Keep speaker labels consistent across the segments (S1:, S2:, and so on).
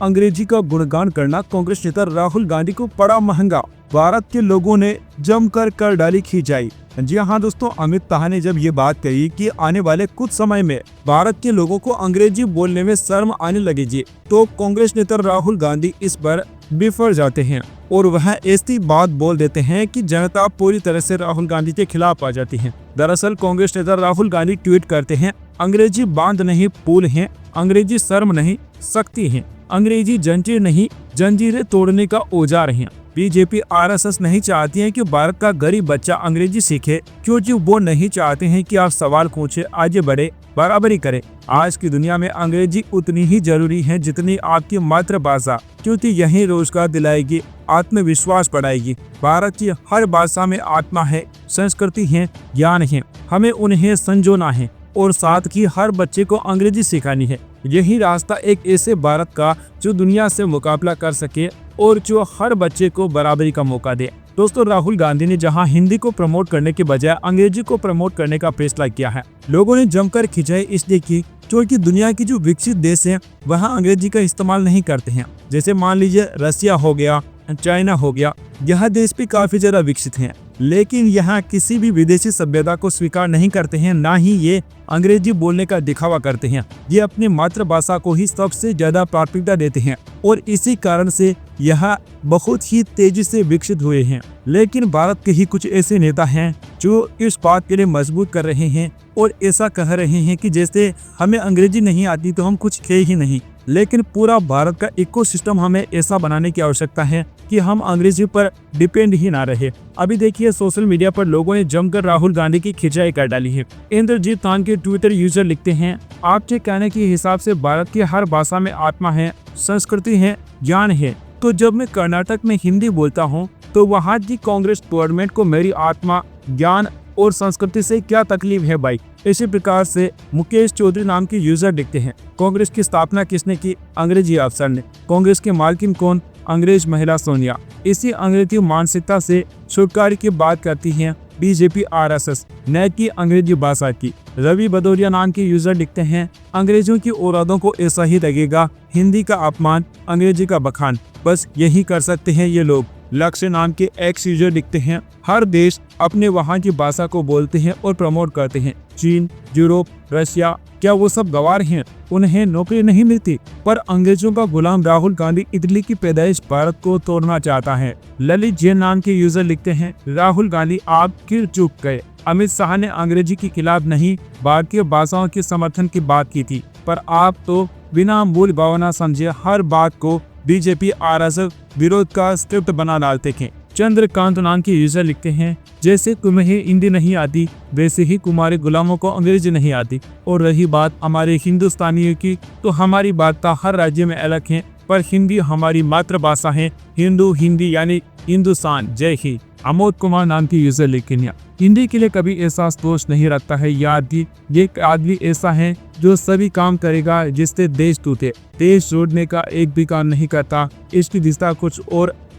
S1: अंग्रेजी का गुणगान करना कांग्रेस नेता राहुल गांधी को पड़ा महंगा। भारत के लोगों ने जमकर कर डाली खिंचाई। जी हाँ दोस्तों, अमित शाह ने जब ये बात कही कि आने वाले कुछ समय में भारत के लोगों को अंग्रेजी बोलने में शर्म आने लगेगी, तो कांग्रेस नेता राहुल गांधी इस पर बिफर जाते हैं और वह ऐसी बात बोल देते हैं कि जनता पूरी तरह से राहुल गांधी के खिलाफ आ जाती है। दरअसल कांग्रेस नेता राहुल गांधी ट्वीट करते हैं, अंग्रेजी बांध नहीं पुल है, अंग्रेजी शर्म नहीं शक्ति है, अंग्रेजी जंजीर नहीं जंजीरें तोड़ने का औजार है। बीजेपी आरएसएस नहीं चाहती है कि भारत का गरीब बच्चा अंग्रेजी सीखे, क्योंकि वो नहीं चाहते हैं कि आप सवाल पूछे, आगे बढ़े, बराबरी करें। आज की दुनिया में अंग्रेजी उतनी ही जरूरी है जितनी आपकी मातृभाषा, क्योंकि यही रोजगार दिलाएगी, आत्मविश्वास बढ़ाएगी। भारत की हर भाषा में आत्मा है, संस्कृति है, ज्ञान है। हमें उन्हें संजोना है और साथ ही हर बच्चे को अंग्रेजी सिखानी है। यही रास्ता एक ऐसे भारत का जो दुनिया से मुकाबला कर सके और जो हर बच्चे को बराबरी का मौका दे। दोस्तों, राहुल गांधी ने जहां हिंदी को प्रमोट करने के बजाय अंग्रेजी को प्रमोट करने का फैसला किया है। लोगों ने जमकर खिंचाई इसलिए की क्योंकि दुनिया की जो विकसित देश है वहाँ अंग्रेजी का इस्तेमाल नहीं करते हैं। जैसे मान लीजिए रसिया हो गया, चाइना हो गया, यह देश भी काफी ज्यादा विकसित हैं, लेकिन यहाँ किसी भी विदेशी सभ्यता को स्वीकार नहीं करते हैं, ना ही ये अंग्रेजी बोलने का दिखावा करते हैं। ये अपनी मातृभाषा को ही सबसे ज्यादा प्राथमिकता देते हैं और इसी कारण से यह बहुत ही तेजी से विकसित हुए हैं। लेकिन भारत के ही कुछ ऐसे नेता हैं जो इस बात के लिए मजबूत कर रहे हैं और ऐसा कह रहे हैं कि जैसे हमें अंग्रेजी नहीं आती तो हम कुछ खे ही नहीं। लेकिन पूरा भारत का इकोसिस्टम हमें ऐसा बनाने की आवश्यकता है कि हम अंग्रेजी पर डिपेंड ही ना रहे। अभी देखिए सोशल मीडिया पर लोगों ने जमकर राहुल गांधी की खिंचाई कर डाली है। इंद्रजीत खान के ट्विटर यूजर लिखते हैं, आपके कहने के हिसाब से भारत की हर भाषा में आत्मा है, संस्कृति है, ज्ञान है। तो जब मैं कर्नाटक में हिंदी बोलता हूँ तो वहाँ की कांग्रेस गवर्नमेंट को मेरी आत्मा, ज्ञान और संस्कृति से क्या तकलीफ है भाई। इसी प्रकार से मुकेश चौधरी नाम के यूजर लिखते हैं, कांग्रेस की स्थापना किसने की? अंग्रेजी अफसर ने। कांग्रेस के मालकिन कौन? अंग्रेज महिला सोनिया। इसी अंग्रेजी मानसिकता से छुटकारे की बात करती है बीजेपी आरएसएस, न कि अंग्रेजी भाषा की। रवि भदौरिया नाम के यूजर लिखते हैं, अंग्रेजों की औलादों को ऐसा ही लगेगा, हिंदी का अपमान, अंग्रेजी का बखान, बस यही कर सकते हैं ये लोग। लक्ष्य नाम के एक्स यूजर लिखते हैं, हर देश अपने वहाँ की भाषा को बोलते हैं और प्रमोट करते हैं। चीन, यूरोप, रशिया, क्या वो सब गवार हैं? उन्हें नौकरी नहीं मिलती। पर अंग्रेजों का गुलाम राहुल गांधी इटली की पैदाइश भारत को तोड़ना चाहता है। ललित जैन नाम के यूजर लिखते हैं, राहुल गांधी आप क्यों चुप गए? अमित शाह ने अंग्रेजी के खिलाफ नहीं, भारतीय भाषाओं के समर्थन की बात की थी, पर आप तो बिना मूल भावना समझे हर बात को बीजेपी आरएसएस विरोध का स्क्रिप्ट बना डालते थे। चंद्रकांत नाम के यूजर लिखते हैं, जैसे तुम्हें हिंदी नहीं आती वैसे ही तुम्हारे गुलामों को अंग्रेजी नहीं आती। और रही बात हमारे हिंदुस्तानियों की, तो हमारी वार्ता हर राज्य में अलग है, पर हिंदी हमारी मातृभाषा है। हिंदू हिंदी यानी हिंदुस्तान, जय हिंद। अमोद कुमार नाम की यूजर लिखते हैं, हिंदी के लिए कभी ऐसा दोष नहीं रखता है। याद ये आदमी ऐसा है जो सभी काम करेगा जिससे देश टूटे, देश जोड़ने का एक भी काम नहीं करता। इसकी दिशा कुछ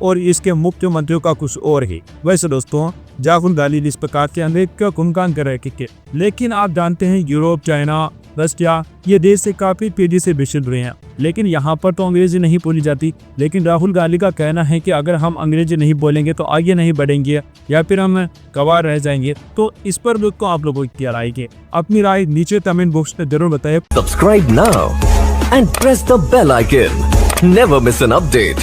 S1: और इसके मुख्यमंत्रियों का कुछ और है। वैसे दोस्तों, राहुल गांधी इस प्रकार के अंग्रेज का गुणगान कर रहे थे, लेकिन आप जानते हैं यूरोप, चाइना, रशिया, ये देश से काफी तेजी से विकसित हुए हैं, लेकिन यहाँ पर तो अंग्रेजी नहीं बोली जाती। लेकिन राहुल गांधी का कहना है कि अगर हम अंग्रेजी नहीं बोलेंगे तो आगे नहीं बढ़ेंगे या फिर हम गवार रह जाएंगे। तो इस पर लोग को आप लोगों की क्या राय है? अपनी राय नीचे कमेंट बॉक्स में जरूर बताएं।
S2: Subscribe now and press the bell icon, never miss an update.